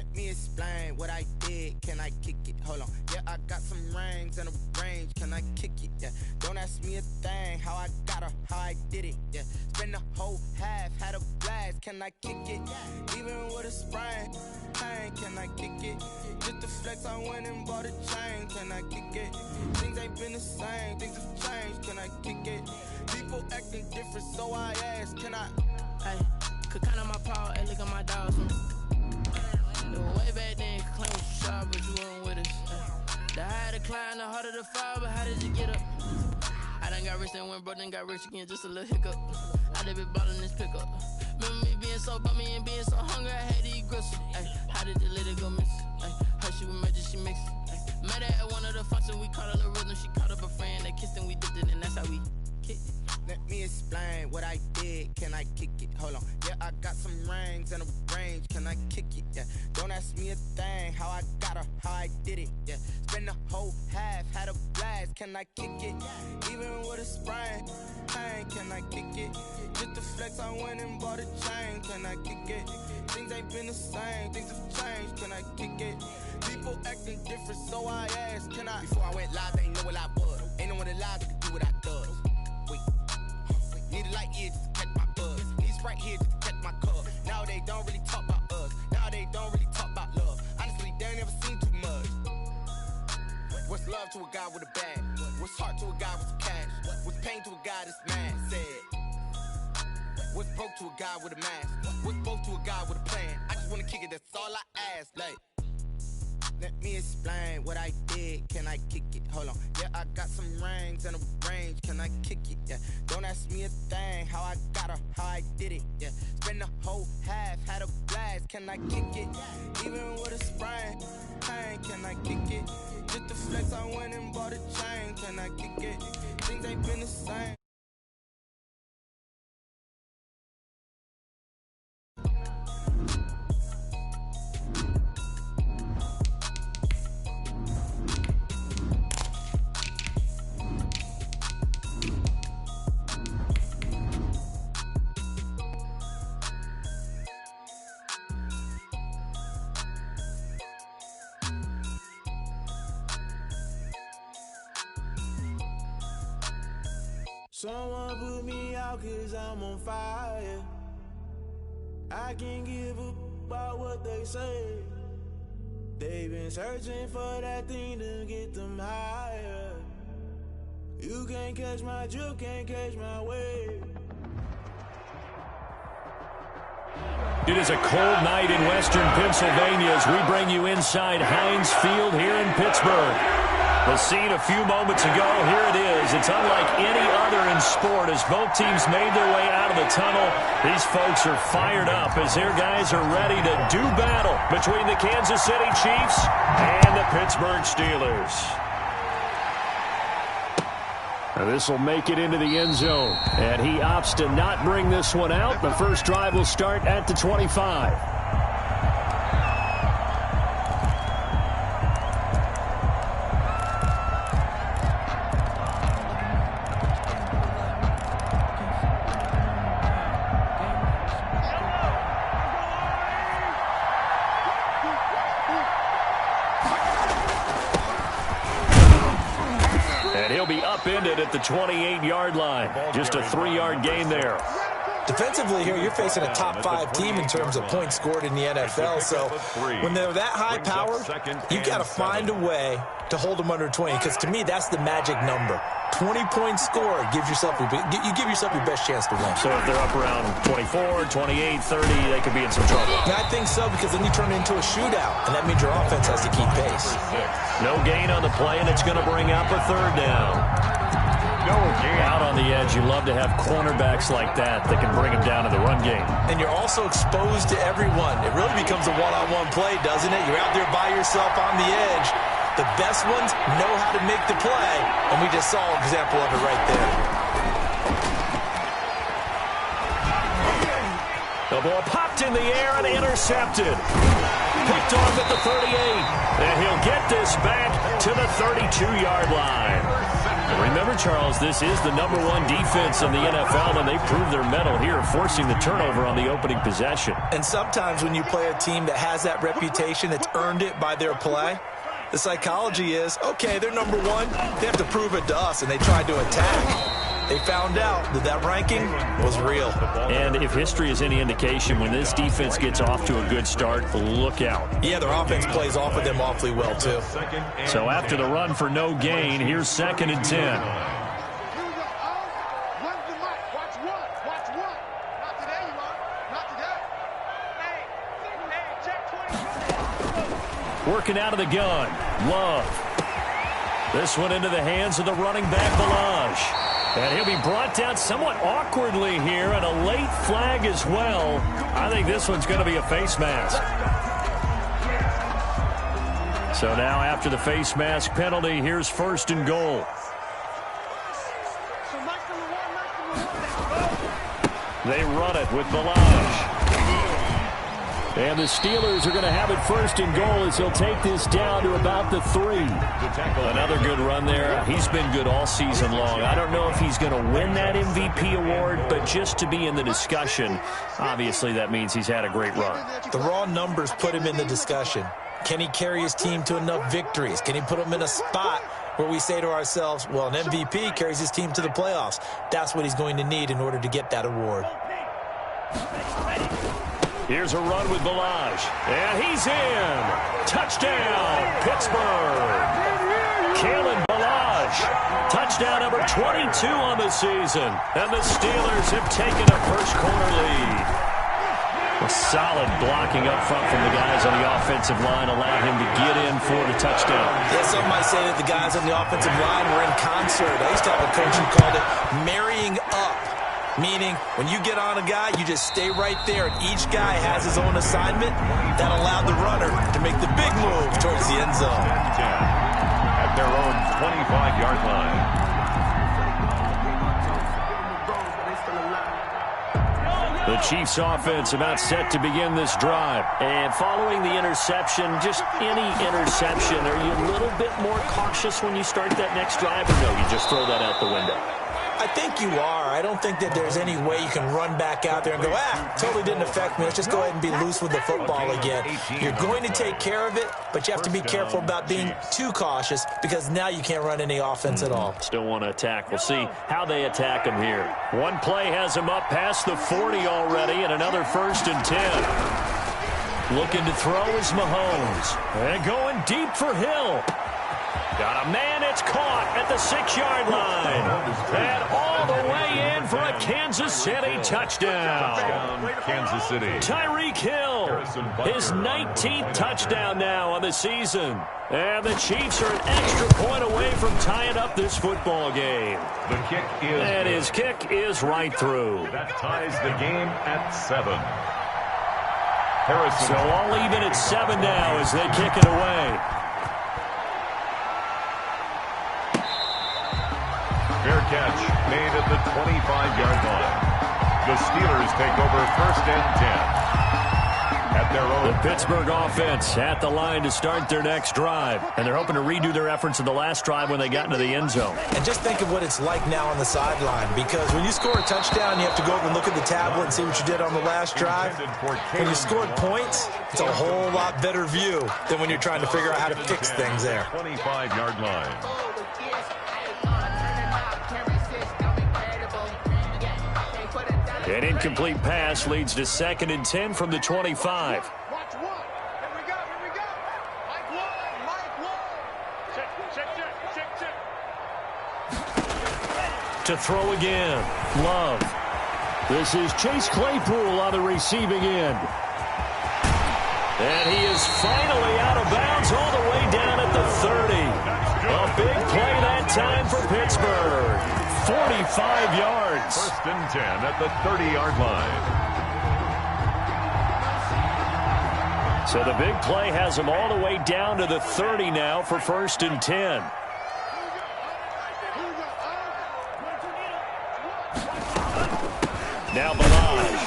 Let me explain what I did. Can I kick it? Hold on. Yeah, I got some rings and a range. Can I kick it? Yeah. Don't ask me a thing. How I got her, how I did it. Yeah. Spend the whole half, had a blast. Can I kick it? Even with a sprain. Pain, can I kick it? Just to flex, I went and bought a chain. Can I kick it? Things ain't been the same. Things have changed. Can I kick it? People acting different, so I ask. Can I? Hey, could count on my power. Hey, look at my dogs. It was way back then, you claim what you saw, but you weren't with us. The higher the climb, the harder the fall, but how did you get up? I done got rich and went broke, then got rich again, just a little hiccup. I done been ballin' this pickup. Remember me being so bummy and being so hungry, I had to eat gristle. Ay, how did the lady go miss? Ay, her she was major, she mixed. Met her at one of the functions, we caught a little rhythm, she caught up a friend, they kissed and we dipped it, and that's how we kicked it. Let me explain what I did. Can I kick it? Hold on. Yeah, I got some rings and a range. Can I kick it? Yeah. Don't ask me a thing. How I got her, how I did it. Yeah. Spend the whole half, had a blast. Can I kick it? Even with a sprain. Pain, can I kick it? Just to flex, I went and bought a chain. Can I kick it? Things ain't been the same. Things have changed. Can I kick it? People acting different, so I asked. Can I? Before I went live, they ain't know what I was. Ain't no one alive that could do what I does. Need a light here just to catch my buzz. Need Sprite here just to catch my cup. Now they don't really talk about us. Now they don't really talk about love. Honestly, they ain't never seen too much. What's love to a guy with a bag? What's heart to a guy with some cash? What's pain to a guy that's mad? Said. What's broke to a guy with a mask? What's broke to a guy with a plan? I just wanna kick it, that's all I ask. Like, let me explain what I did. Can I kick it? Hold on. Yeah, I got some rings and a range. Can I kick it? Yeah. Don't ask me a thing. How I got her, how I did it. Yeah. Spend the whole half, had a blast. Can I kick it? Even with a sprain. Pain, can I kick it? Just to flex, I went and bought a chain. Can I kick it? Things ain't been the same. Someone put me out 'cause I'm on fire. I can't give up about what they say. They've been searching for that thing to get them higher. You can't catch my drift, can't catch my wave. It is a cold night in western Pennsylvania as we bring you inside Heinz Field here in Pittsburgh. The scene a few moments ago, here it is. It's unlike any other in sport as both teams made their way out of the tunnel. These folks are fired up as their guys are ready to do battle between the Kansas City Chiefs and the Pittsburgh Steelers. Now this will make it into the end zone, and he opts to not bring this one out. The first drive will start at the 25. Upended at the 28-yard line. Just a 3-yard gain there. Defensively here, you're facing a top-5 team in terms of points scored in the NFL. So when they're that high-powered, you've got to find a way to hold them under 20. Because to me, that's the magic number. 20 points scored gives yourself you give yourself your best chance to win. So if they're up around 24, 28, 30, they could be in some trouble. Yeah, I think so, because then you turn it into a shootout, and that means your offense has to keep pace. No gain on the play, and it's going to bring up a 3rd down. Out on the edge, you love to have cornerbacks like that can bring them down in the run game. And you're also exposed to everyone. It really becomes a one-on-one play, doesn't it? You're out there by yourself on the edge. The best ones know how to make the play, and we just saw an example of it right there. The The ball popped in the air and intercepted. Picked off at the 38. And he'll get this back to the 32-yard line. Remember, Charles, this is the #1 defense in the NFL, and they proved their mettle here, forcing the turnover on the opening possession. And sometimes when you play a team that has that reputation, that's earned it by their play, the psychology is, okay, they're #1. They have to prove it to us, and they tried to attack. They found out that that ranking was real. And if history is any indication, when this defense gets off to a good start, look out. Yeah, their offense plays off of them awfully well, too. So after the run for no gain, here's 2nd and 10. Working out of the gun, Love. This one into the hands of the running back, Balaj. And he'll be brought down somewhat awkwardly here, and a late flag as well. I think this one's going to be a face mask. So now after the face mask penalty, here's 1st and goal. They run it with Balaj. And the Steelers are going to have it 1st and goal as he'll take this down to about the 3. Another good run there. He's been good all season long. I don't know if he's going to win that MVP award, but just to be in the discussion, obviously that means he's had a great run. The raw numbers put him in the discussion. Can he carry his team to enough victories? Can he put them in a spot where we say to ourselves, well, an MVP carries his team to the playoffs. That's what he's going to need in order to get that award. Here's a run with Balaj. And he's in. Touchdown, Pittsburgh. Kalen Balaj. Touchdown number 22 on the season. And the Steelers have taken a first-quarter lead. A solid blocking up front from the guys on the offensive line allowed him to get in for the touchdown. Yeah, some might say that the guys on the offensive line were in concert. I used to have a coach who called it marrying up. Meaning, when you get on a guy, you just stay right there, and each guy has his own assignment. That allowed the runner to make the big move towards the end zone. At their own 25-yard line. The Chiefs offense about set to begin this drive. And following the interception, just any interception, are you a little bit more cautious when you start that next drive? Or no, you just throw that out the window? I think you are. I don't think that there's any way you can run back out there and go, totally didn't affect me. Let's just go ahead and be loose with the football again. You're going to take care of it, but you have to be careful about being too cautious because now you can't run any offense at all. Still want to attack. We'll see how they attack him here. One play has him up past the 40 already, and another 1st and 10. Looking to throw is Mahomes. And going deep for Hill. Got a man, it's caught at the 6-yard line. And all the way in for a Kansas City touchdown. Kansas City. Tyreek Hill, his 19th touchdown now on the season. And the Chiefs are an extra point away from tying up this football game. The kick is... And his kick is right through. That ties the game at 7. Harrison. So all even at 7 now as they kick it away. Fair catch made at the 25-yard line. The Steelers take over 1st and 10. At their own. The Pittsburgh offense at the line to start their next drive. And they're hoping to redo their efforts in the last drive when they got into the end zone. And just think of what it's like now on the sideline. Because when you score a touchdown, you have to go over and look at the tablet and see what you did on the last drive. When you scored points, it's a whole lot better view than when you're trying to figure out how to fix things there. 25-yard line. An incomplete pass leads to 2nd and 10 from the 25. To throw again, Love. This is Chase Claypool on the receiving end. And he is finally out of bounds all the way down at the 30. A big play that time for Pittsburgh. 45 yards. 1st and 10 at the 30-yard line. So the big play has him all the way down to the 30 now for 1st and 10. Now Balaj.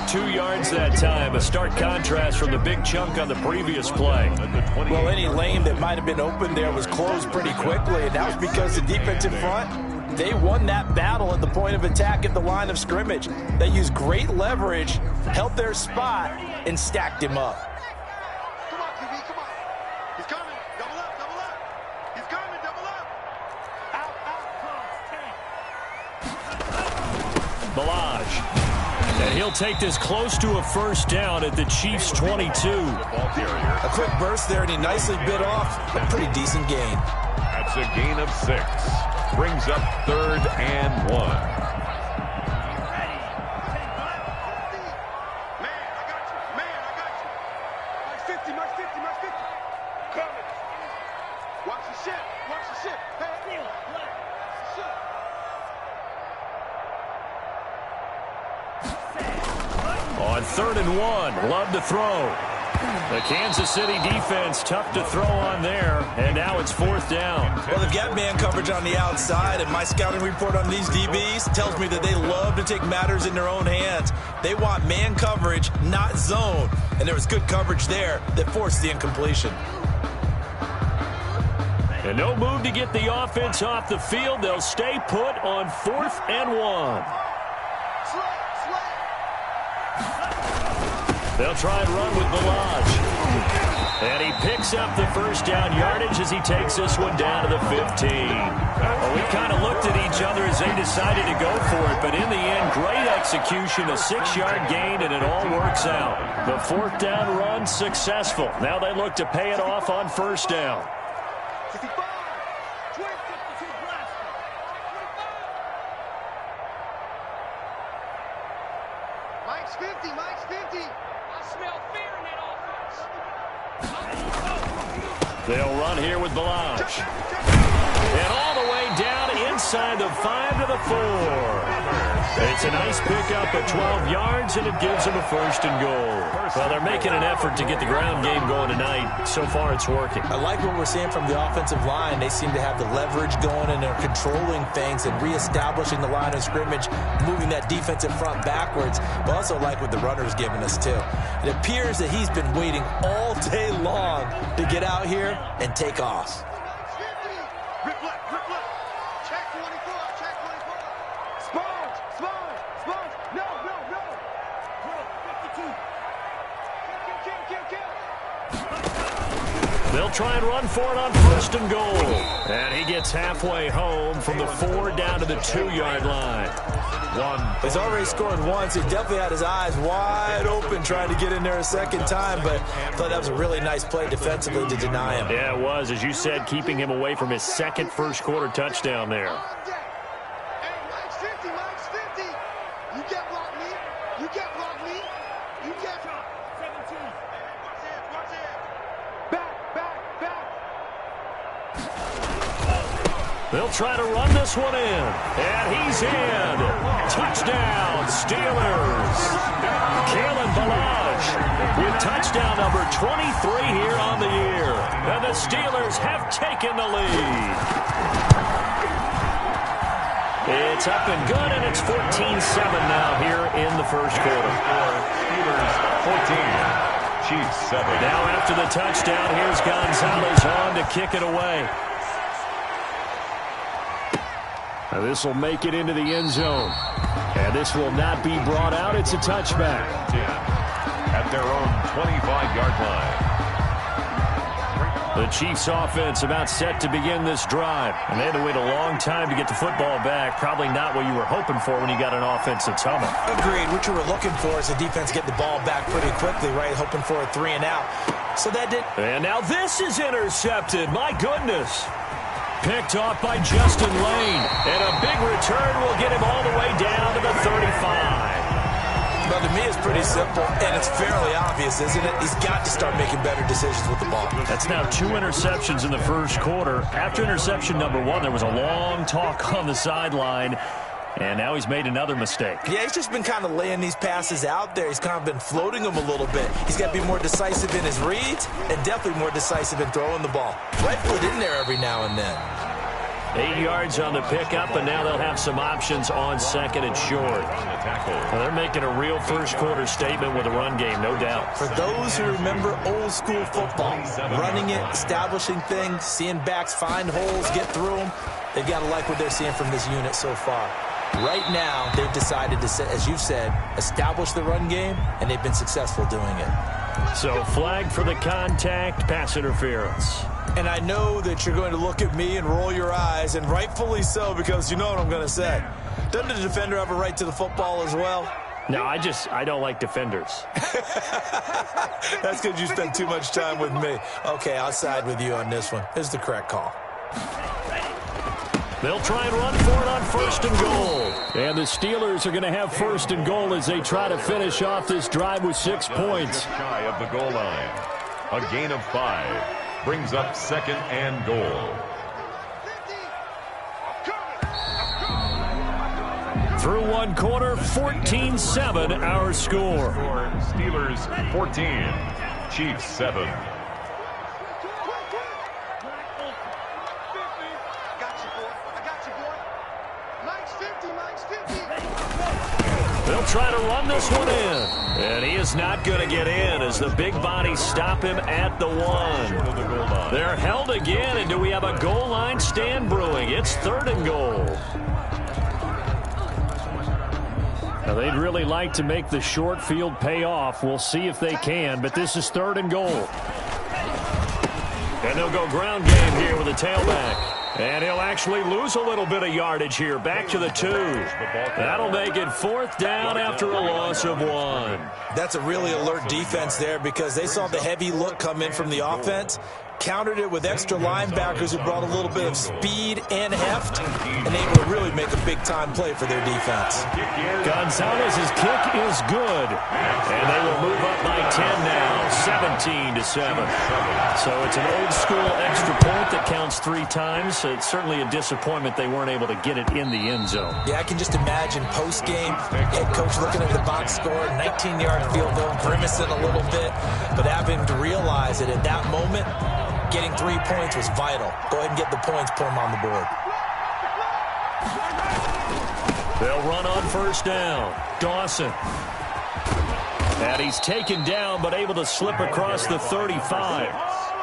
2 yards that time. A stark contrast from the big chunk on the previous play. Well, any lane that might have been open there was closed pretty quickly, and that was because the defensive front, they won that battle at the point of attack at the line of scrimmage. They used great leverage, held their spot, and stacked him up. Come on, QB, come on. He's coming. Double up, double up. He's coming, double up. Out, Balaj. And he'll take this close to a first down at the Chiefs' 22. A quick burst there, and he nicely bit off a pretty decent gain. That's a gain of 6. Brings up 3rd and 1. On 3rd and 1, Love to throw. The Kansas City defense tough to throw on there, and now it's 4th down. Well, they've got man coverage on the outside, and my scouting report on these DBs tells me that they love to take matters in their own hands. They want man coverage, not zone, and there was good coverage there that forced the incompletion. And no move to get the offense off the field. They'll stay put on 4th and 1. They'll try and run with Balaj. And he picks up the first down yardage as he takes this one down to the 15. Well, we kind of looked at each other as they decided to go for it, but in the end, great execution, a 6-yard gain, and it all works out. The 4th down run successful. Now they look to pay it off on 1st down. Mike's 50, Mike's 50. They'll run here with Balaj. And all the way down inside the 5 to the 4. It's a nice pickup at 12 yards, and it gives them a 1st and goal. Well, they're making an effort to get the ground game going tonight. So far, it's working. I like what we're seeing from the offensive line. They seem to have the leverage going, and they're controlling things and reestablishing the line of scrimmage, moving that defensive front backwards. But also like what the runner's giving us, too. It appears that he's been waiting all day long to get out here and take off. Rip left, rip left. Check 24, check 24. Sponge. No. 52. Kill. They'll try and run for it on 1st and goal. And he gets halfway home from the 4 down to the 2-yard line. He's already scored once. He definitely had his eyes wide open trying to get in there a second time, but I thought that was a really nice play defensively to deny him. Yeah, it was, as you said, keeping him away from his second first-quarter touchdown there. Hey, Mike's 50. You can't block me. You can't. 17. Watch it. Back. They'll try to run this one in. And he's in. Touchdown, Steelers. Kalen Balaj with touchdown number 23 here on the year. And the Steelers have taken the lead. It's up and good, and it's 14-7 now here in the first quarter. Steelers 14, Chiefs 7. Now after the touchdown, here's Gonzalez on to kick it away. Now this will make it into the end zone. And this will not be brought out. It's a touchback. At their own 25-yard line. The Chiefs offense about set to begin this drive. And they had to wait a long time to get the football back. Probably not what you were hoping for when you got an offense that's humming. Agreed. What you were looking for is the defense get the ball back pretty quickly, right? Hoping for a 3 and out. So that did. And now this is intercepted. My goodness. Picked off by Justin Lane. And a big return will get him all the way down to the 35. Well, to me, it's pretty simple, and it's fairly obvious, isn't it? He's got to start making better decisions with the ball. That's now 2 interceptions in the first quarter. After interception number 1, there was a long talk on the sideline, and now he's made another mistake. Yeah, he's just been kind of laying these passes out there. He's kind of been floating them a little bit. He's got to be more decisive in his reads and definitely more decisive in throwing the ball. Right foot in there every now and then. 8 yards on the pickup, and now they'll have some options on second and short. Well, they're making a real first-quarter statement with a run game, no doubt. For those who remember old-school football, running it, establishing things, seeing backs find holes, get through them, they've got to like what they're seeing from this unit so far. Right now, they've decided to, as you've said, establish the run game, and they've been successful doing it. So flag for the contact, pass interference. And I know that you're going to look at me and roll your eyes, and rightfully so, because you know what I'm going to say. Doesn't the defender have a right to the football as well? No, I don't like defenders. That's because you spend too much time with me. Okay, I'll side with you on this one. This is the correct call. They'll try and run for it on first and goal. And the Steelers are going to have first and goal as they try to finish off this drive with 6 points. Shy of the goal line. A gain of 5 brings up second and goal. Through one quarter, 14-7 our score. Steelers 14, Chiefs 7. They'll try to run this one in. And he is not going to get in as the big bodies stop him at the 1. They're held again, and do we have a goal line stand brewing? It's third and goal. Now, they'd really like to make the short field pay off. We'll see if they can, but this is third and goal. And they'll go ground game here with a tailback. And he'll actually lose a little bit of yardage here. Back to the 2. That'll make it fourth down after a loss of 1. That's a really alert defense there because they saw the heavy look come in from the offense, countered it with extra linebackers who brought a little bit of speed and heft, and able to really make a big-time play for their defense. Gonzalez's kick is good, and they will move up by 10 now, 17-7. So it's an old-school extra point that counts 3 times. So it's certainly a disappointment they weren't able to get it in the end zone. Yeah, I can just imagine post-game, head coach looking at the box score, 19-yard field goal, grimacing a little bit, but having to realize that at that moment, getting 3 points was vital. Go ahead and get the points, put them on the board. They'll run on first down. Dawson. And he's taken down, but able to slip across the 35.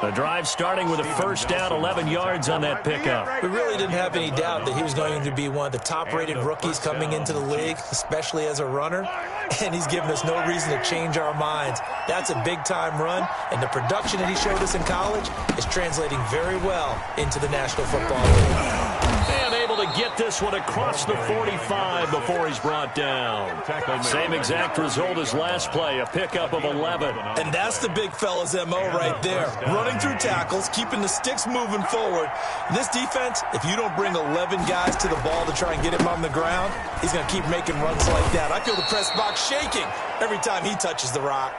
The drive starting with a first down, 11 yards on that pickup. We really didn't have any doubt that he was going to be one of the top-rated rookies coming into the league, especially as a runner. And he's given us no reason to change our minds. That's a big-time run, and the production that he showed us in college is translating very well into the National Football League. And able to get this one across the 45 before he's brought down. Same exact result as last play, a pickup of 11. And that's the big fella's MO right there. Running through tackles, keeping the sticks moving forward. This defense, if you don't bring 11 guys to the ball to try and get him on the ground, he's going to keep making runs like that. I feel the press box shaking every time he touches the rock.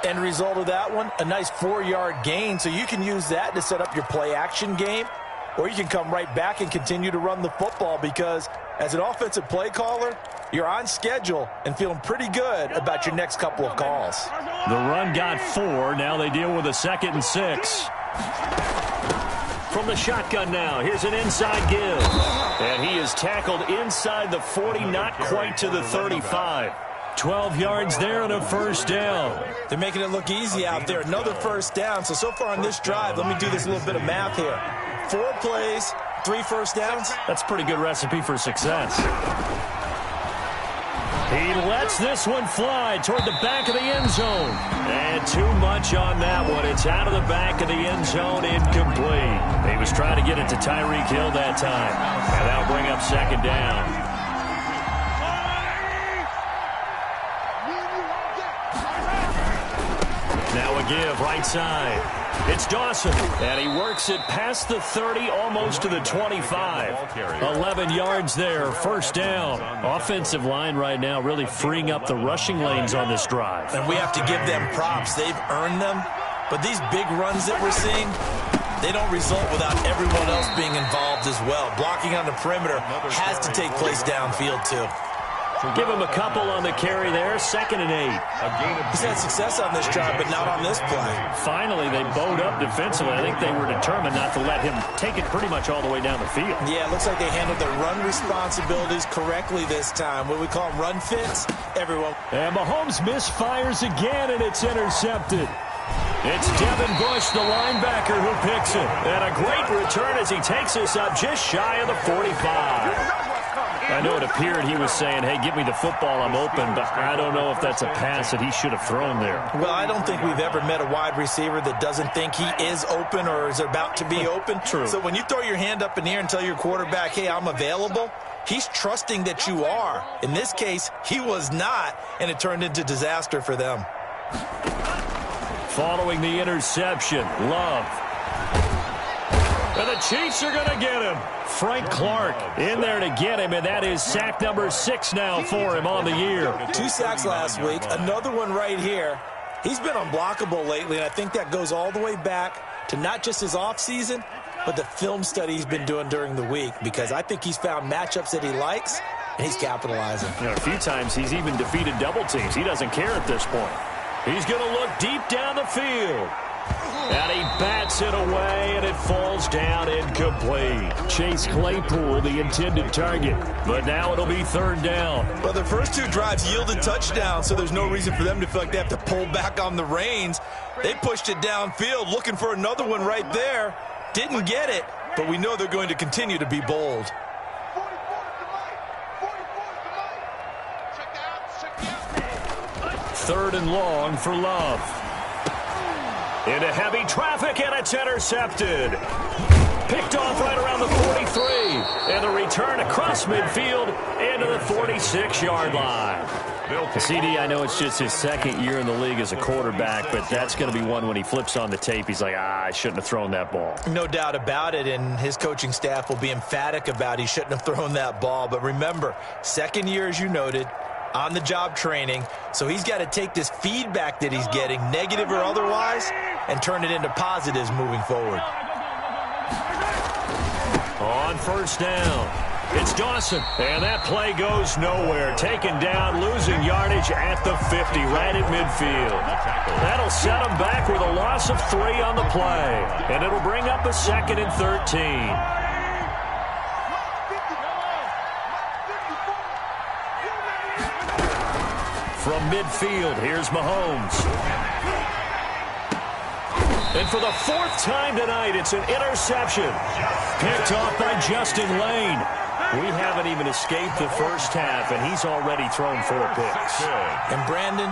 End result of that one, a nice 4-yard gain, so you can use that to set up your play-action game, or you can come right back and continue to run the football because as an offensive play caller, you're on schedule and feeling pretty good about your next couple of calls. The run got 4. Now they deal with a 2nd and 6. From the shotgun now, here's an inside give. And he is tackled inside the 40, not quite to the 35. 12 yards there and a first down. They're making it look easy out there. Another first down. So far on this drive, let me do this little bit of math here. 4 plays, 3 first downs. That's a pretty good recipe for success. He lets this one fly toward the back of the end zone. And too much on that one. It's out of the back of the end zone, incomplete. He was trying to get it to Tyreek Hill that time. And that'll bring up 2nd down. Now a give, right side. It's Dawson, and he works it past the 30, almost to the 25. 11 yards there, first down. Offensive line right now really freeing up the rushing lanes on this drive. And we have to give them props. They've earned them. But these big runs that we're seeing, they don't result without everyone else being involved as well. Blocking on the perimeter has to take place downfield too. Give him a couple on the carry there. 2nd and 8. He's had success on this drive, but not on this play. Finally, they bowed up defensively. I think they were determined not to let him take it pretty much all the way down the field. Yeah, it looks like they handled their run responsibilities correctly this time. What do we call them, run fits? Everyone. And Mahomes misfires again, and it's intercepted. It's Devin Bush, the linebacker, who picks it. And a great return as he takes us up just shy of the 45. I know it appeared he was saying, hey, give me the football, I'm open, but I don't know if that's a pass that he should have thrown there. Well, I don't think we've ever met a wide receiver that doesn't think he is open or is about to be open. True. So when you throw your hand up in the air and tell your quarterback, hey, I'm available, he's trusting that you are. In this case, he was not, and it turned into disaster for them. Following the interception, Love. And the Chiefs are going to get him. Frank Clark in there to get him, and that is sack number 6 now for him on the year. 2 sacks last week, another one right here. He's been unblockable lately, and I think that goes all the way back to not just his offseason, but the film study he's been doing during the week, because I think he's found matchups that he likes, and he's capitalizing. You know, a few times he's even defeated double teams. He doesn't care at this point. He's going to look deep down the field. And he bats it away, and it falls down incomplete. Chase Claypool, the intended target. But now it'll be 3rd down. Well, the first 2 drives yielded touchdowns, so there's no reason for them to feel like they have to pull back on the reins. They pushed it downfield, looking for another one right there. Didn't get it, but we know they're going to continue to be bold. 3rd and long for Love. Into heavy traffic, and it's intercepted. Picked off right around the 43. And the return across midfield into the 46-yard line. CD, I know it's just his 2nd year in the league as a quarterback, but that's going to be one when he flips on the tape, he's like, I shouldn't have thrown that ball. No doubt about it, and his coaching staff will be emphatic about he shouldn't have thrown that ball. But remember, 2nd year, as you noted, on-the-job training, so he's got to take this feedback that he's getting, negative or otherwise, and turn it into positives moving forward. On 1st down, it's Dawson, and that play goes nowhere. Taken down, losing yardage at the 50, right at midfield. That'll set him back with a loss of 3 on the play, and it'll bring up a 2nd and 13. From midfield, here's Mahomes. And for the 4th time tonight, it's an interception. Picked off by Justin Lane. We haven't even escaped the first half, and he's already thrown 4 picks. And Brandon,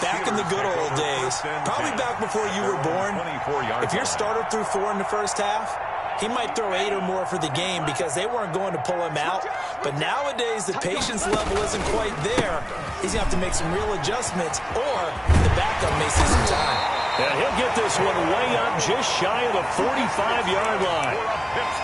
back in the good old days, probably back before you were born, if your starter threw 4 in the first half, he might throw 8 or more for the game because they weren't going to pull him out. But nowadays, the patience level isn't quite there. He's going to have to make some real adjustments, or the backup may see some time. And he'll get this one way up just shy of the 45-yard line.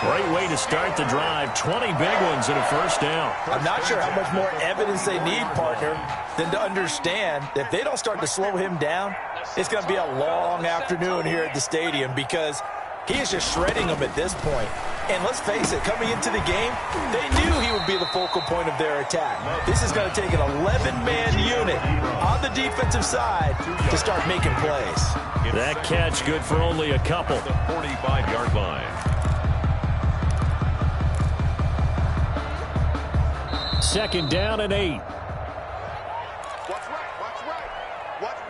Great way to start the drive. 20 big ones and a 1st down. I'm not sure how much more evidence they need, partner, than to understand that if they don't start to slow him down, it's going to be a long afternoon here at the stadium because he is just shredding them at this point. And let's face it, coming into the game, they knew he would be the focal point of their attack. This is going to take an 11-man unit on the defensive side to start making plays. That catch good for only a couple. The 45-yard line. 2nd down and 8.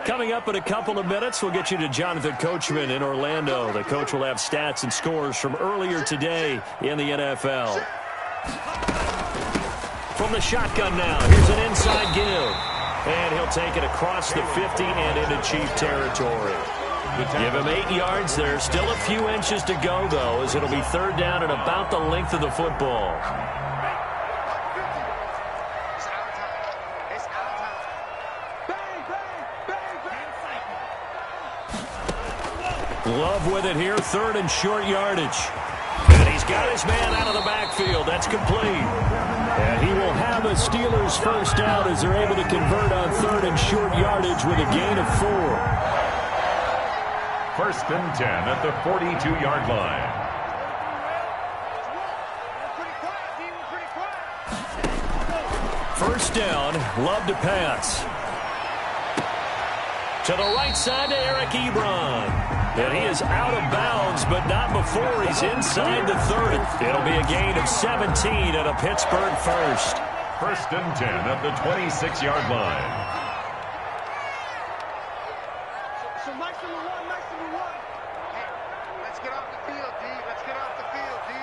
Coming up in a couple of minutes, we'll get you to Jonathan Coachman in Orlando. The coach will have stats and scores from earlier today in the NFL. From the shotgun now, here's an inside give. And he'll take it across the 50 and into Chief territory. Give him 8 yards there. Still a few inches to go, though, as it'll be 3rd down and about the length of the football. Love with it here, 3rd and short yardage. And he's got his man out of the backfield. That's complete. And he will have a Steelers 1st down as they're able to convert on 3rd and short yardage with a gain of 4. 1st and 10 at the 42-yard line. 1st first down. Love to pass. To the right side to Eric Ebron. And he is out of bounds, but not before he's inside the 30. It'll be a gain of 17 at a Pittsburgh first. First and 10 at the 26-yard line. So nice number one, nice number one. Hey, let's get off the field, D. Let's get off the field, D.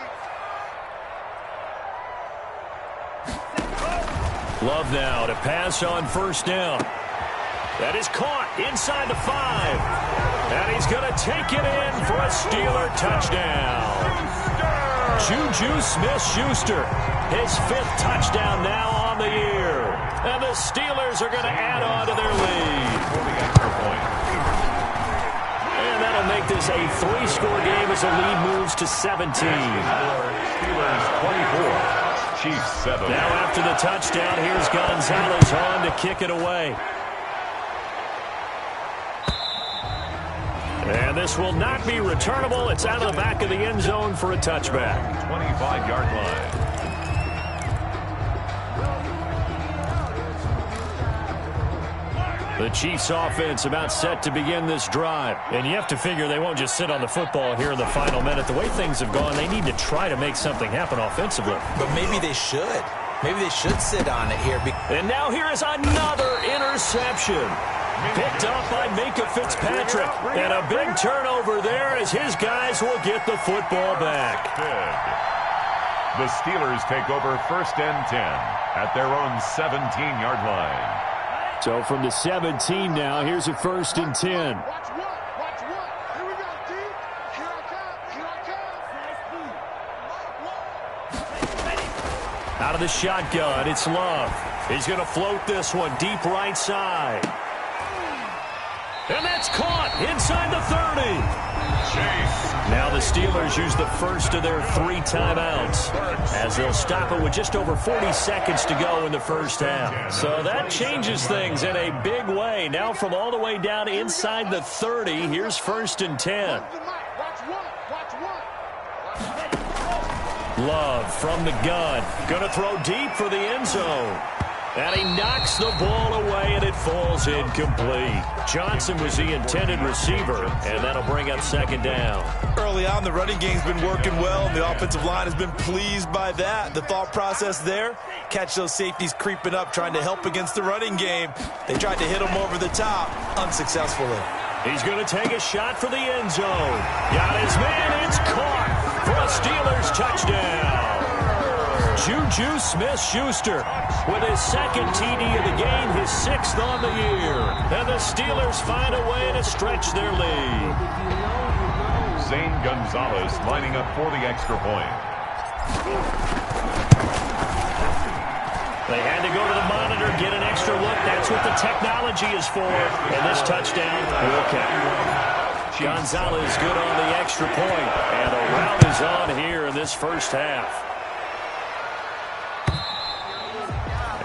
Love now to pass on first down. That is caught inside the 5. And he's going to take it in for a Steeler touchdown. Juju Smith-Schuster, his 5th touchdown now on the year. And the Steelers are going to add on to their lead. And that'll make this a 3-score game as the lead moves to 17. Steelers 24, Chiefs 7. Now after the touchdown, here's Gonzalez on to kick it away. And this will not be returnable. It's out of the back of the end zone for a touchback. 25-yard line. The Chiefs offense about set to begin this drive. And you have to figure they won't just sit on the football here in the final minute. The way things have gone, they need to try to make something happen offensively. But maybe they should. Maybe they should sit on it here. And now here is another interception. Picked up by Minka Fitzpatrick. And a big turnover there as his guys will get the football back. The Steelers take over first and 10 at their own 17-yard line. So from the 17 now, here's a first and 10. Watch one, watch one. Here we go, D. Here I come, Out of the shotgun, it's Love. He's going to float this one deep right side. And that's caught inside the 30. Now the Steelers use the first of their 3 timeouts as they'll stop it with just over 40 seconds to go in the first half. So that changes things in a big way. Now from all the way down inside the 30, here's first and 10. Love from the gun. Going to throw deep for the end zone. And he knocks the ball away, and it falls incomplete. Johnson was the intended receiver, and that'll bring up second down. Early on, the running game's been working well, and the offensive line has been pleased by that. The thought process there, catch those safeties creeping up, trying to help against the running game. They tried to hit them over the top, unsuccessfully. He's going to take a shot for the end zone. Got his man, it's caught for a Steelers touchdown. Juju Smith-Schuster with his 2nd TD of the game, his 6th on the year. And the Steelers find a way to stretch their lead. Zane Gonzalez lining up for the extra point. They had to go to the monitor, get an extra look. That's what the technology is for. And this touchdown will count. Gonzalez good on the extra point. And a rout is on here in this first half.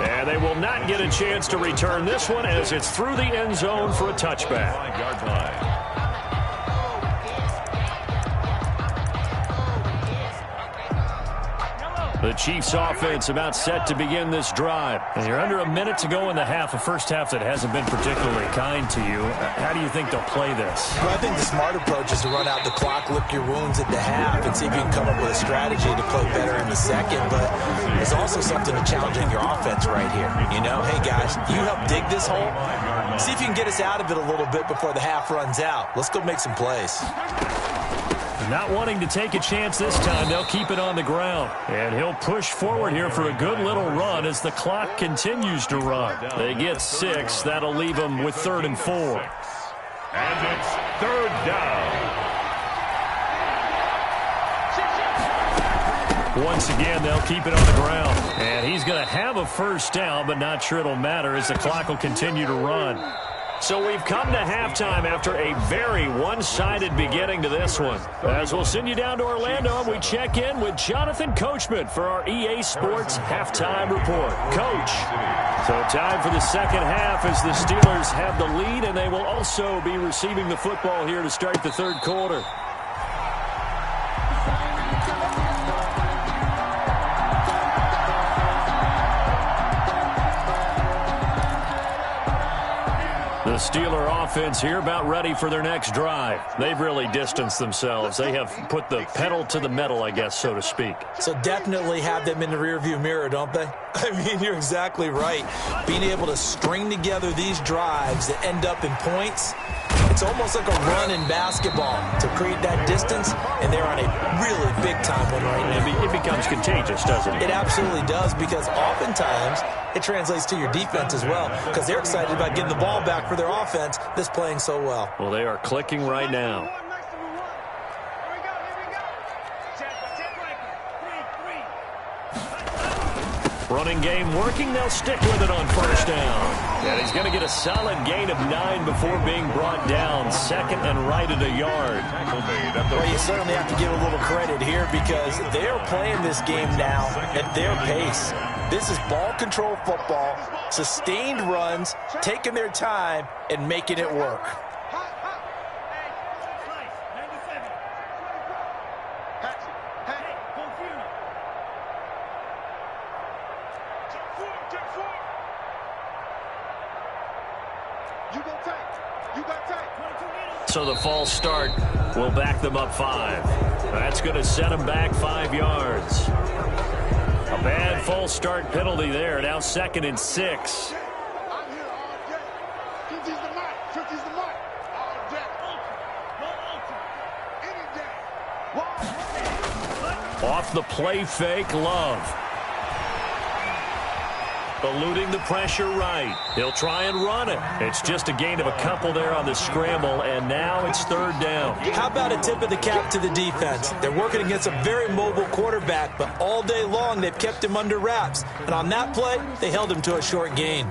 And they will not get a chance to return this one as it's through the end zone for a touchback. 5-yard line. The Chiefs offense about set to begin this drive. And you're under a minute to go in the half, a first half that hasn't been particularly kind to you. How do you think they'll play this? Well, I think the smart approach is to run out the clock, lick your wounds at the half, and see if you can come up with a strategy to play better in the second. But there's also something to challenging your offense right here. You know, hey, guys, you help dig this hole. See if you can get us out of it a little bit before the half runs out. Let's go make some plays. Not wanting to take a chance this time, they'll keep it on the ground. And he'll push forward here for a good little run as the clock continues to run. They get 6. That'll leave them with 3rd and 4. And it's 3rd down. Once again, they'll keep it on the ground. And he's going to have a first down, but not sure it'll matter as the clock will continue to run. So we've come to halftime after a very one-sided beginning to this one. As we'll send you down to Orlando, and we check in with Jonathan Coachman for our EA Sports Halftime Report. Coach, so time for the second half as the Steelers have the lead, and they will also be receiving the football here to start the 3rd quarter. The Steeler offense here about ready for their next drive. They've really distanced themselves. They have put the pedal to the metal, I guess, so to speak. So definitely have them in the rearview mirror, don't they? I mean, you're exactly right. Being able to string together these drives that end up in points, it's almost like a run in basketball to create that distance, and they're on a really big-time one right now. It becomes contagious, doesn't it? It absolutely does, because oftentimes it translates to your defense as well, because they're excited about getting the ball back for their offense that's playing so well. Well, they are clicking right now. Running game working. They'll stick with it on first down. And he's going to get a solid gain of 9 before being brought down. Second and right at a yard. Well, you certainly have to give a little credit here, because they're playing this game now at their pace. This is ball control football, sustained runs, taking their time, and making it work. So the false start will back them up 5. That's going to set them back 5 yards. A bad false start penalty there. Now 2nd and 6. Off the play fake, Love. Eluding the pressure right. He'll try and run it. It's just a gain of a couple there on the scramble, and now it's 3rd down. How about a tip of the cap to the defense? They're working against a very mobile quarterback, but all day long they've kept him under wraps. And on that play, they held him to a short gain.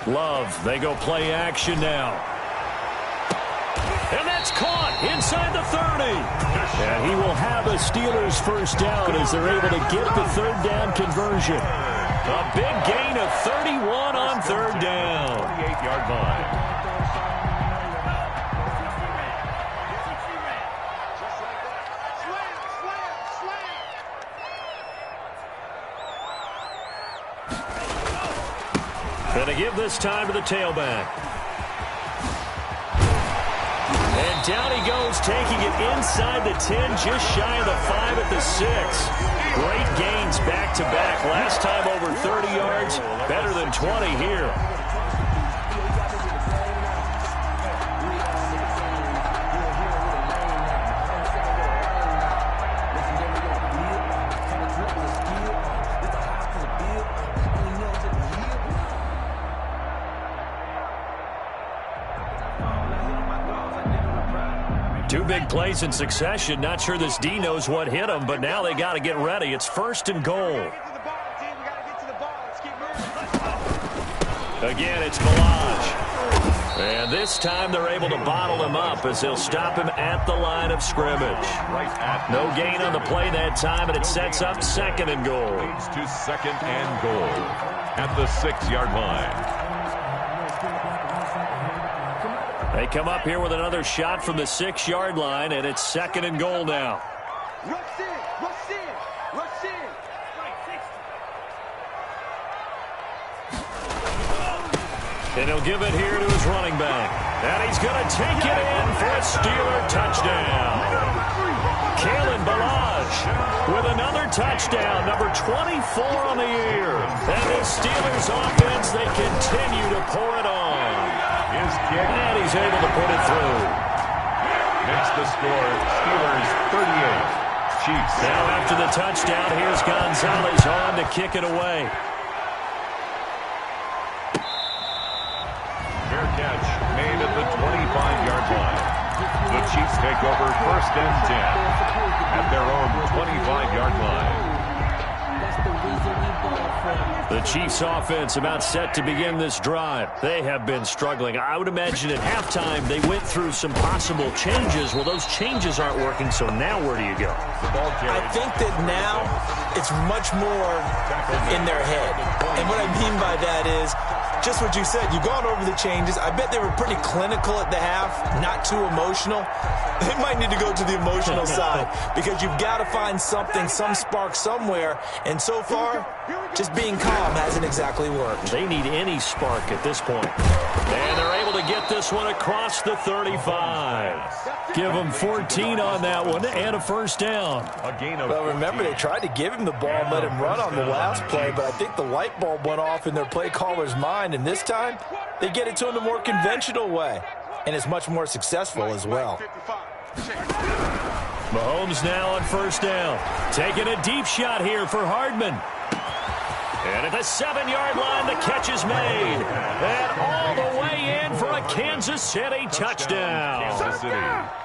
Love, they go play action now. And that's caught inside the 30. And he will have a Steelers first down as they're able to get the 3rd down conversion. A big gain of 31 on 3rd down. 48-yard line. Going to give this time to the tailback. And down he goes, taking it inside the 10, just shy of the 5 at the 6. Great gains back-to-back. Last time over 30 yards, better than 20 here. Two big plays in succession. Not sure this D knows what hit him, but now they got to get ready. It's 1st and goal. Again, it's Balaj. And this time they're able to bottle him up as they'll stop him at the line of scrimmage. No gain on the play that time, and it sets up 2nd and goal. Leads to 2nd and goal at the 6-yard line. They come up here with another shot from the 6-yard line, and it's 2nd and goal now. Rush in, rush in, rush in. And he'll give it here to his running back. And he's going to take it in for a Steeler touchdown. Kalen Balaj with another touchdown, number 24 on the year. And the Steelers offense, they continue to pour it on. And he's able to put it through. Makes the score Steelers 38. Chiefs. Now after the touchdown, here's Gonzalez on to kick it away. Fair catch made at the 25-yard line. The Chiefs take over 1st and 10 at their own 25-yard line. The Chiefs offense about set to begin this drive. They have been struggling. I would imagine at halftime they went through some possible changes. Well, those changes aren't working, so now where do you go? I think that now it's much more in their head. And what I mean by that is just what you said. You've gone over the changes. I bet they were pretty clinical at the half, not too emotional. They might need to go to the emotional side because you've got to find something, some spark somewhere. And so far, just being calm hasn't exactly worked. They need any spark at this point. And they're able to get this one across the 35. Give them 14 on that one and a first down. Well, remember, they tried to give him the ball and let him run on the last play, but I think the light bulb went off in their play caller's mind, and this time they get it to him the more conventional way, and it's much more successful as well. Mahomes now on first down. Taking a deep shot here for Hardman. And at the 7-yard line, the catch is made. And all the way in for a Kansas City touchdown.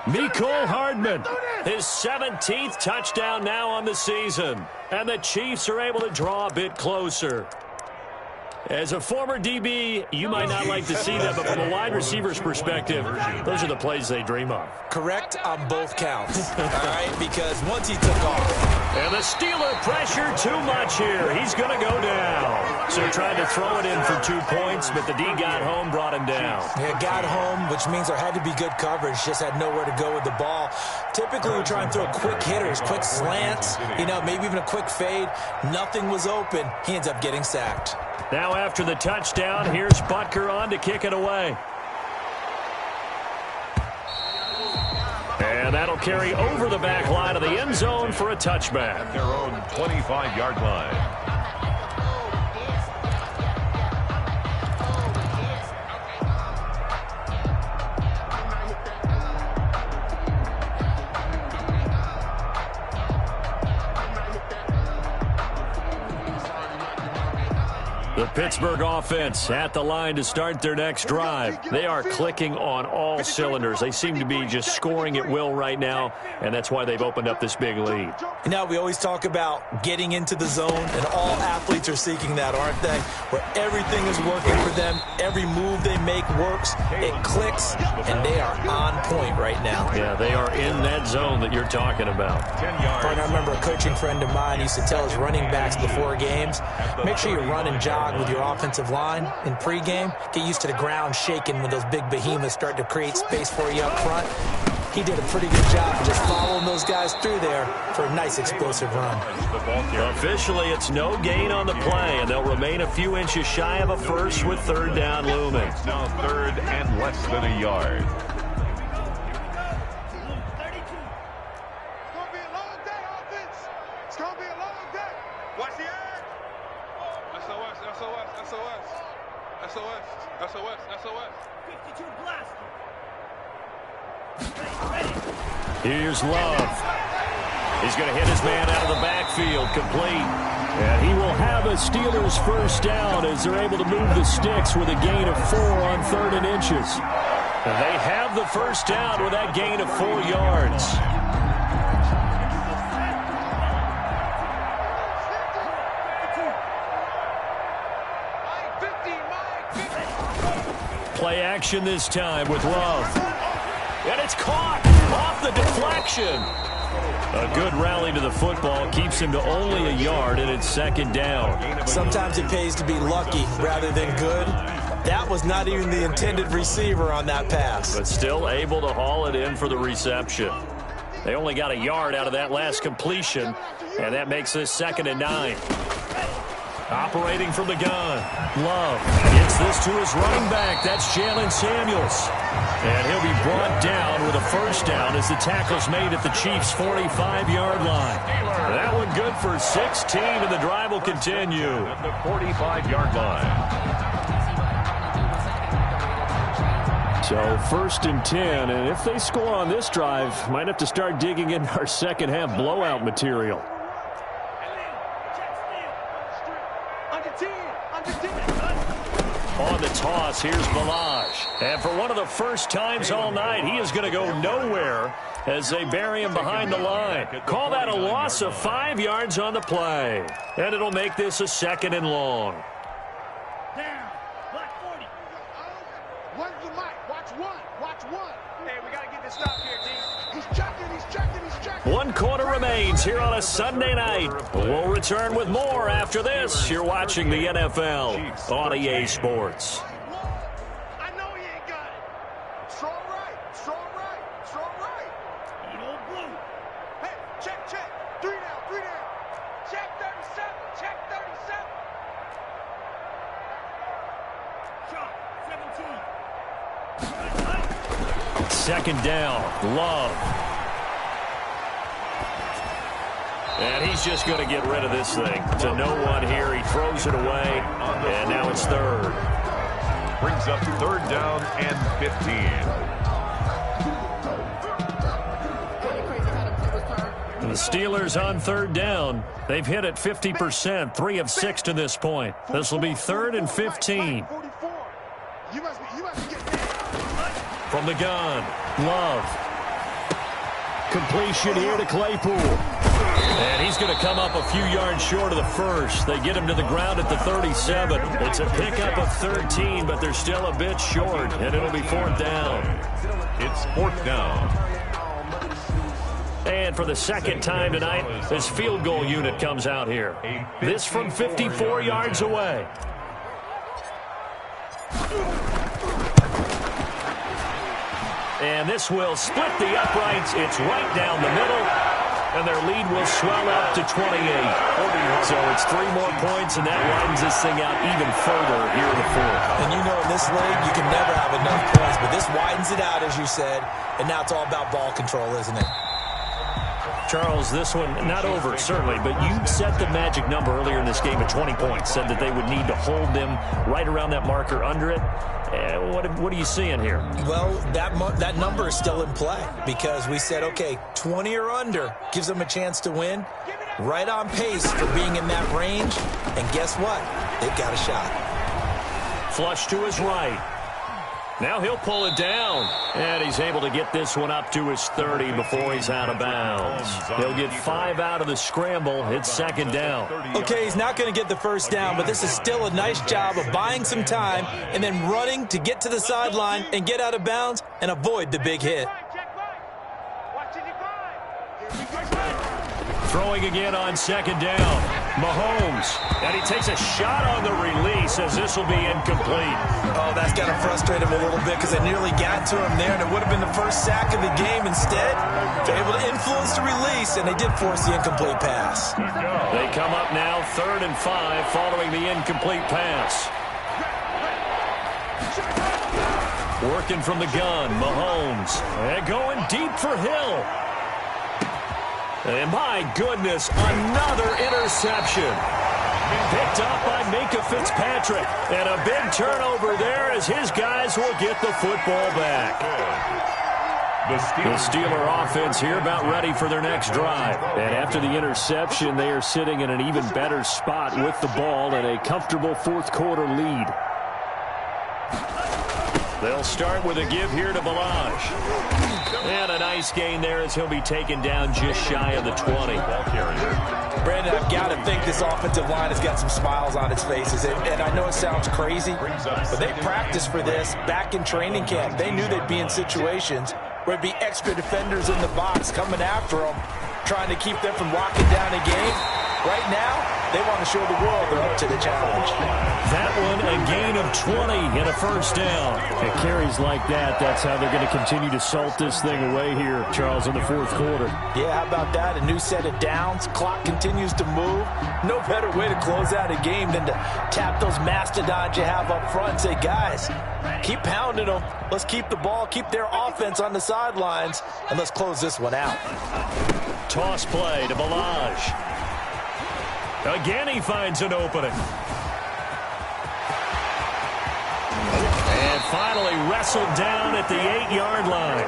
Mecole Hardman, his 17th touchdown now on the season. And the Chiefs are able to draw a bit closer. As a former DB, you might not like to see that, but from a wide receiver's perspective, those are the plays they dream of. Correct on both counts, all right, because once he took off. And the Steeler pressure too much here. He's going to go down. So tried to throw it in for 2 points, but the D got home, brought him down. Yeah, got home, which means there had to be good coverage, just had nowhere to go with the ball. Typically, we try and throw quick hitters, quick slants, maybe even a quick fade. Nothing was open. He ends up getting sacked. Now after the touchdown, here's Butker on to kick it away. And that'll carry over the back line of the end zone for a touchback. At their own 25-yard line. The Pittsburgh offense at the line to start their next drive. They are clicking on all cylinders. They seem to be just scoring at will right now, and that's why they've opened up this big lead. We always talk about getting into the zone, and all athletes are seeking that, aren't they? Where everything is working for them, every move they make works, it clicks, and they are on point right now. Yeah, they are in that zone that you're talking about. I remember a coaching friend of mine used to tell his running backs before games, make sure you run and jog with your offensive line in pregame. Get used to the ground shaking when those big behemoths start to create space for you up front. He did a pretty good job of just following those guys through there for a nice explosive run. Officially, it's no gain on the play, and they'll remain a few inches shy of a first with third down looming. It's now third and less than a yard. Here's Love. He's going to hit his man out of the backfield, complete. And he will have a Steelers first down as they're able to move the sticks with a gain of 4 on 3rd and inches. And they have the first down with that gain of 4 yards. Play action this time with Love. And it's caught off the deflection. A good rally to the football keeps him to only a yard, and it's second down. Sometimes it pays to be lucky rather than good. That was not even the intended receiver on that pass. But still able to haul it in for the reception. They only got a yard out of that last completion, and that makes this 2nd and 9. Operating from the gun, Love gets this to his running back. That's Jalen Samuels. And he'll be brought down with a first down as the tackle's made at the Chiefs' 45-yard line. That one good for 16, and the drive will continue. At the 45-yard line. So 1st and 10, and if they score on this drive, might have to start digging in our second half blowout material. On the toss, here's Balaj. And for one of the first times all night, he is going to go nowhere as they bury him behind the line. Call that a loss of 5 yards on the play. And it'll make this a 2nd and long. Down. Black 40. One's the mic. Watch one. Watch one. Hey, we got to get this stop here, D. He's checking. 1 quarter remaining. reigns here on a Sunday night. We'll return with more after this. You're watching the NFL on EA Sports. I know he ain't got it. Strong right, strong right, strong right. You know blue. Hey, check. 3 down. Check 37, check 37. Shot, 17. Second down, Love. And he's just going to get rid of this thing. To no one here. He throws it away. And now it's third. Brings up third down and 15. The Steelers on third down. They've hit it 50%, 3 of 6 to this point. This will be third and 15. From the gun, Love. Completion here to Claypool. And he's going to come up a few yards short of the first. They get him to the ground at the 37. It's a pickup of 13, but they're still a bit short, and it'll be fourth down. It's fourth down. And for the second time tonight, this field goal unit comes out here. This from 54 yards away. And this will split the uprights. It's right down the middle. And their lead will swell up to 28. So it's 3 more points, and that widens this thing out even further here in the fourth. And you know in this league, you can never have enough points. But this widens it out, as you said. And now it's all about ball control, isn't it? Charles, this one not over, certainly, but you set the magic number earlier in this game at 20 points, said that they would need to hold them right around that marker under it. What are you seeing here? Well, that number is still in play because we said, okay, 20 or under gives them a chance to win. Right on pace for being in that range. And guess what? They've got a shot. Flush to his right. Now he'll pull it down. And he's able to get this one up to his 30 before he's out of bounds. He'll get 5 out of the scramble. It's second down. Okay, he's not going to get the first down, but this is still a nice job of buying some time and then running to get to the sideline and get out of bounds and avoid the big hit. Throwing again on second down. Mahomes. And he takes a shot on the release as this will be incomplete. Oh, that's got to frustrate him a little bit because they nearly got to him there, and it would have been the first sack of the game. Instead, they're able to influence the release, and they did force the incomplete pass. They come up now 3rd and 5 following the incomplete pass. Working from the gun, Mahomes. And going deep for Hill. And my goodness, another interception. Picked up by Minka Fitzpatrick. And a big turnover there as his guys will get the football back. The Steeler offense here about ready for their next drive. And after the interception, they are sitting in an even better spot with the ball and a comfortable fourth quarter lead. They'll start with a give here to Balaj. And a nice gain there as he'll be taken down just shy of the 20. Brandon, I've got to think this offensive line has got some smiles on its faces. And I know it sounds crazy, but they practiced for this back in training camp. They knew they'd be in situations where it'd be extra defenders in the box coming after them, trying to keep them from locking down a game. Right now, they want to show the world they're up to the challenge. That one, a gain of 20 and a first down. It carries like that. That's how they're going to continue to salt this thing away here, Charles, in the fourth quarter. Yeah, how about that? A new set of downs. Clock continues to move. No better way to close out a game than to tap those mastodons you have up front and say, guys, keep pounding them. Let's keep the ball, keep their offense on the sidelines, and let's close this one out. Toss play to Balaj. Again, he finds an opening. And finally wrestled down at the 8-yard line.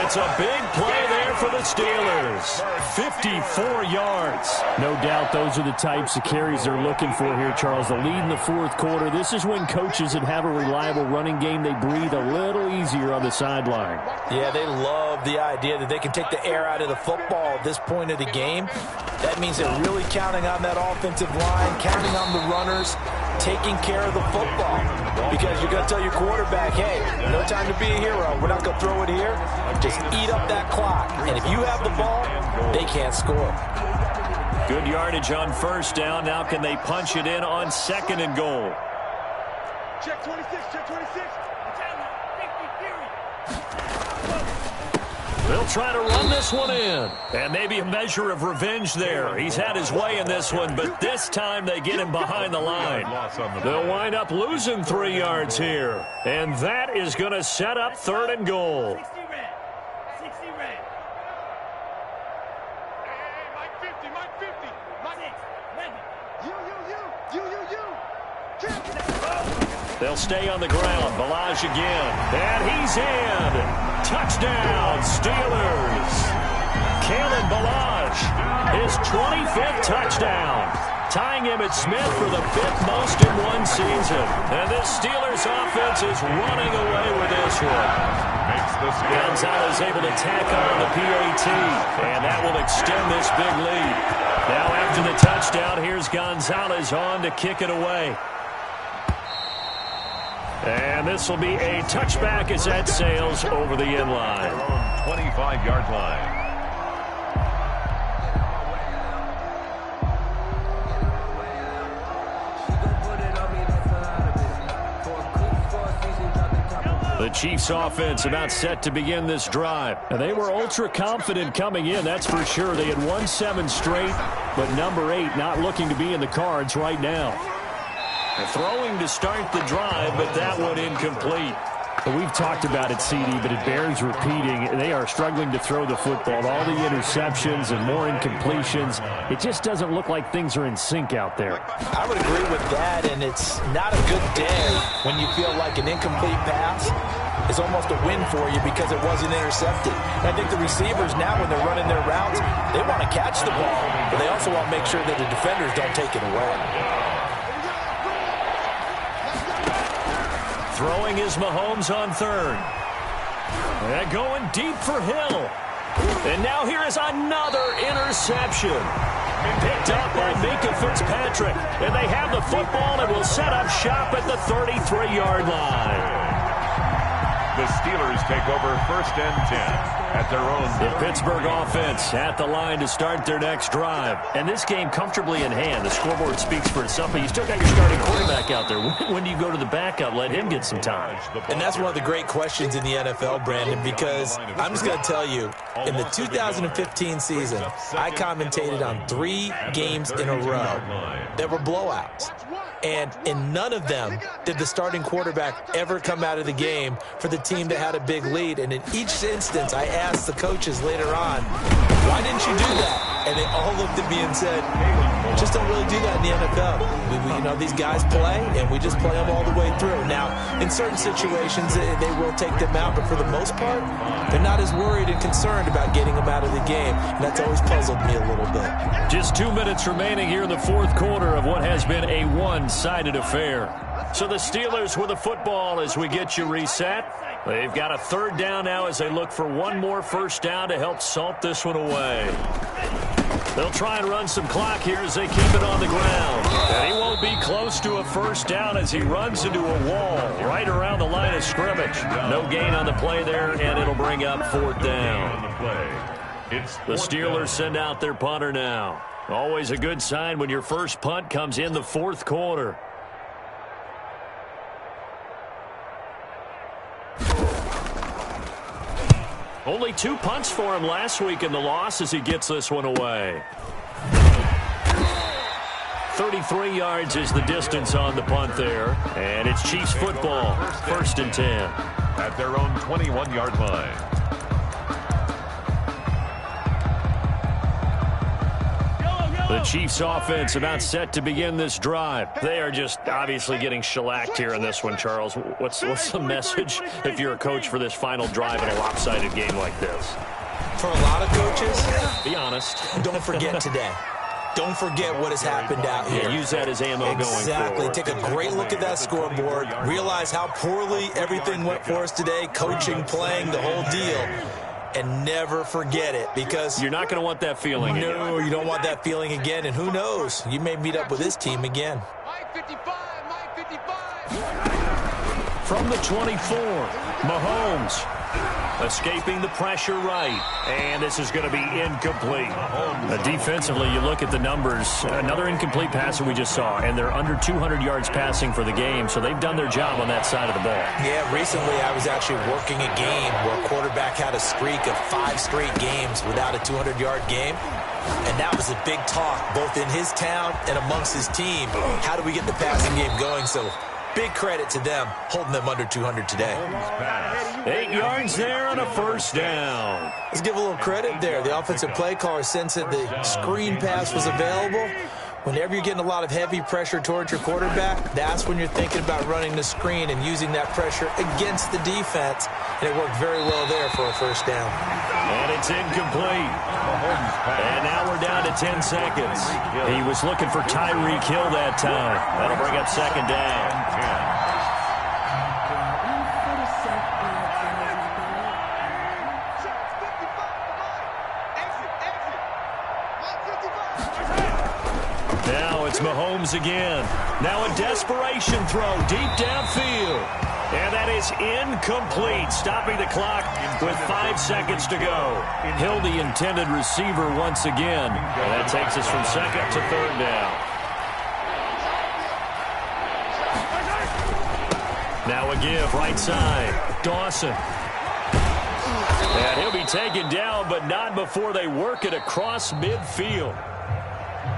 It's a big play there for the Steelers. 54 yards. No doubt those are the types of carries they're looking for here, Charles. The lead in the fourth quarter. This is when coaches that have a reliable running game, they breathe a little easier on the sideline. Yeah, they love the idea that they can take the air out of the football at this point of the game. That means they're really counting on that offensive line, counting on the runners taking care of the football. Because you're going to tell your quarterback, hey, no time to be a hero. We're not going to throw it here. Just eat up that clock. And if you have the ball, they can't score. Good yardage on first down. Now can they punch it in on 2nd and goal? Check 26, check 26. They'll try to run this one in. And maybe a measure of revenge there. He's had his way in this one, but this time they get him behind the line. They'll wind up losing 3 yards here. And that is going to set up 3rd and goal. 60 red. Hey, Mike 50, Mike 50. They'll stay on the ground. Balaj again. And he's in. Touchdown, Steelers. Kalen Balaj, his 25th touchdown. Tying Emmitt Smith for the 5th most in one season. And this Steelers offense is running away with this one. Gonzalez able to tack on the PAT. And that will extend this big lead. Now after the touchdown, here's Gonzalez on to kick it away. And this will be a touchback as that sails over the end line. 25-yard line. The Chiefs offense about set to begin this drive. And they were ultra confident coming in, that's for sure. They had won 7 straight, but number 8 not looking to be in the cards right now. Throwing to start the drive, but that one incomplete. Well, we've talked about it, CD, but it bears repeating. They are struggling to throw the football. All the interceptions and more incompletions. It just doesn't look like things are in sync out there. I would agree with that, and it's not a good day when you feel like an incomplete pass is almost a win for you because it wasn't intercepted. And I think the receivers now, when they're running their routes, they want to catch the ball, but they also want to make sure that the defenders don't take it away. Throwing is Mahomes on 3rd. And going deep for Hill. And now here is another interception. Picked up by Minka Fitzpatrick. And they have the football and will set up shop at the 33-yard line. The Steelers take over 1st and 10 at their own. The Pittsburgh offense at the line to start their next drive. And this game comfortably in hand. The scoreboard speaks for itself, but you still got your starting quarterback out there. When do you go to the backup? Let him get some time. And that's one of the great questions in the NFL, Brandon, because I'm just going to tell you, in the 2015 season, I commentated on 3 games in a row that were blowouts. And in none of them did the starting quarterback ever come out of the game for the team that had a big lead. And in each instance, I asked the coaches later on, why didn't you do that? And they all looked at me and said, just don't really do that in the NFL. You know, these guys play, and we just play them all the way through. Now, in certain situations, they will take them out, but for the most part, they're not as worried and concerned about getting them out of the game. And that's always puzzled me a little bit. Just 2 minutes remaining here in the 4th quarter of what has been a one-sided affair. So the Steelers with the football as we get you reset. They've got a 3rd down now as they look for one more first down to help salt this one away. They'll try and run some clock here as they keep it on the ground. And he won't be close to a first down as he runs into a wall right around the line of scrimmage. No gain on the play there, and it'll bring up 4th down. The Steelers send out their punter now. Always a good sign when your first punt comes in the 4th quarter. Only 2 punts for him last week in the loss as he gets this one away. 33 yards is the distance on the punt there. And it's Chiefs football, 1st and 10. At their own 21-yard line. The Chiefs offense about set to begin this drive. They are just obviously getting shellacked here in this one, Charles. What's the message if you're a coach for this final drive in a lopsided game like this? For a lot of coaches, be honest. Don't forget today. Don't forget what has happened out here. Yeah, use that as ammo going forward. Exactly. Take a great look at that scoreboard. Realize how poorly everything went for us today. Coaching, playing, the whole deal. And never forget it, because you're not going to want that feeling again. No, you don't want that feeling again. And who knows? You may meet up with this team again. Mike 55, Mike From the 24, Mahomes escaping the pressure right. And this is going to be incomplete. Defensively, you look at the numbers. Another incomplete passer we just saw, and they're under 200 yards passing for the game, so they've done their job on that side of the ball. Yeah, recently I was actually working a game where a quarterback had a streak of 5 straight games without a 200-yard game. And that was a big talk, both in his town and amongst his team. How do we get the passing game going? So big credit to them, holding them under 200 today. 8 yards there on a first down. Let's give a little credit there. The offensive play caller sensed that the screen pass was available. Whenever you're getting a lot of heavy pressure towards your quarterback, that's when you're thinking about running the screen and using that pressure against the defense. And it worked very well there for a first down. And it's incomplete. And now we're down to 10 seconds. He was looking for Tyreek Hill that time. That'll bring up second down. Now it's Mahomes again. Now a desperation throw deep downfield. And that is incomplete, stopping the clock with 5 seconds to go. Hill, the intended receiver once again. And that takes us from second to third down. Now a give, right side. Dawson. And he'll be taken down, but not before they work it across midfield.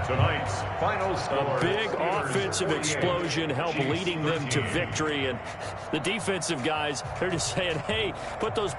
Tonight's final score. A big offensive explosion helped leading them to victory. And the defensive guys, they're just saying, hey, put those